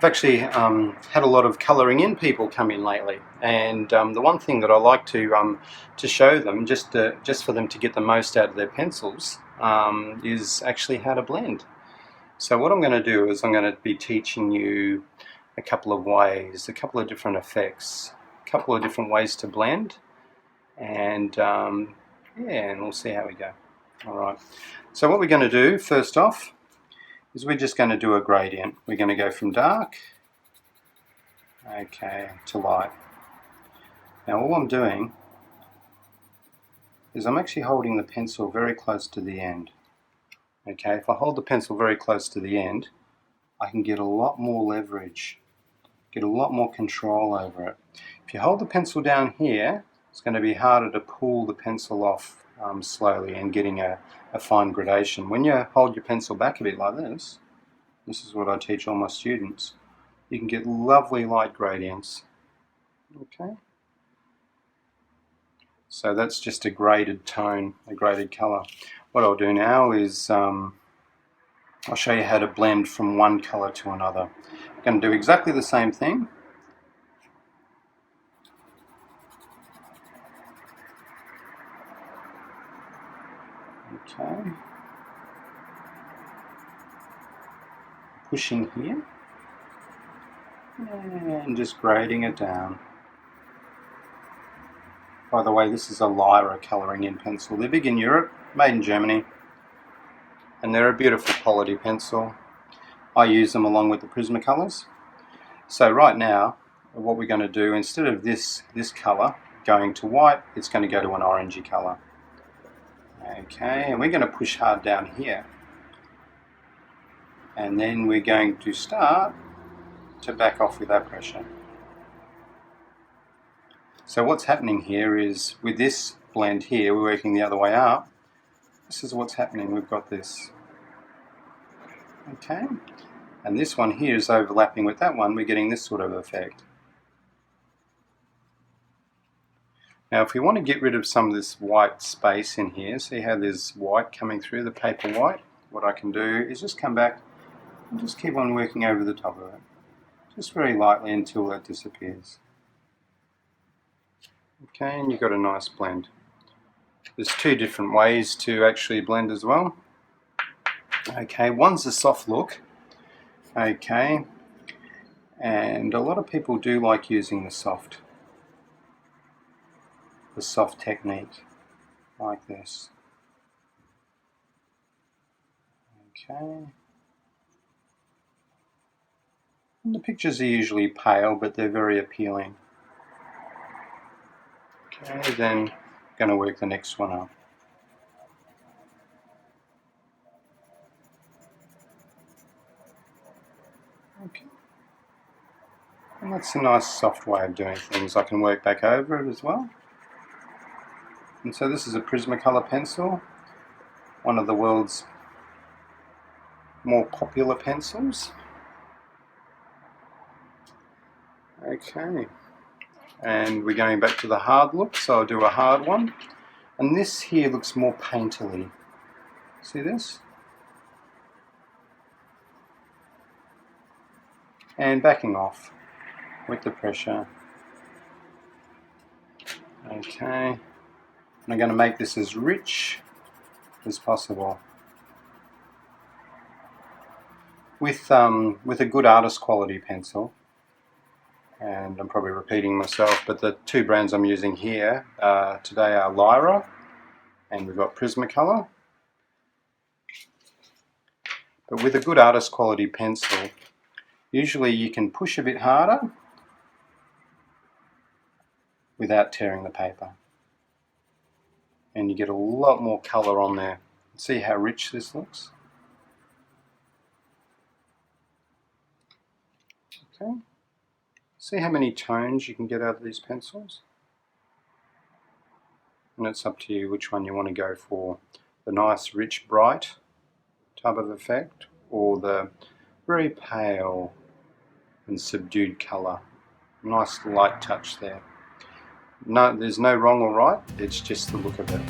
I've actually had a lot of colouring in people come in lately, and the one thing that I like to show them, just for them to get the most out of their pencils, is actually how to blend. So what I'm going to do is I'm going to be teaching you a couple of ways, a couple of different effects, a couple of different ways to blend, and yeah, and we'll see how we go. All right. So what we're going to do first off is we're just going to do a gradient. We're going to go from dark, okay, to light. Now all I'm doing is I'm actually holding the pencil very close to the end. Okay, if I hold the pencil very close to the end, I can get a lot more leverage, get a lot more control over it. If you hold the pencil down here, it's going to be harder to pull the pencil off slowly and getting a fine gradation. When you hold your pencil back a bit like this is what I teach all my students, you can get lovely light gradients. Okay, so that's just a graded tone, a graded colour. What I'll do now is I'll show you how to blend from one colour to another. I'm going to do exactly the same thing. Okay, pushing here and just grading it down. By the way, this is a Lyra colouring in pencil. They're big in Europe, made in Germany, and they're a beautiful quality pencil. I use them along with the Prismacolors. So right now, what we're going to do, instead of this colour going to white, it's going to go to an orangey colour. Okay, and we're going to push hard down here. And then we're going to start to back off with that pressure. So what's happening here is, with this blend here, we're working the other way up. This is what's happening. We've got this. Okay, and this one here is overlapping with that one. We're getting this sort of effect. Now if we want to get rid of some of this white space in here, see how there's white coming through, the paper white? What I can do is just come back and just keep on working over the top of it. Just very lightly until that disappears. Okay, and you've got a nice blend. There's two different ways to actually blend as well. Okay, one's a soft look. Okay, and a lot of people do like using the soft technique like this. Okay, and the pictures are usually pale, but they're very appealing. Okay, then going to work the next one up. Okay, and that's a nice soft way of doing things. I can work back over it as well. And so this is a Prismacolor pencil, one of the world's more popular pencils. Okay, and we're going back to the hard look, so I'll do a hard one. And this here looks more painterly. See this? And backing off with the pressure. Okay, and I'm going to make this as rich as possible. With a good artist quality pencil, and I'm probably repeating myself, but the two brands I'm using here today are Lyra, and we've got Prismacolor. But with a good artist quality pencil, usually you can push a bit harder without tearing the paper, and you get a lot more colour on there. See how rich this looks? Okay. See how many tones you can get out of these pencils? And it's up to you which one you want to go for. The nice, rich, bright type of effect, or the very pale and subdued colour. Nice light touch there. No, there's no wrong or right, it's just the look of it.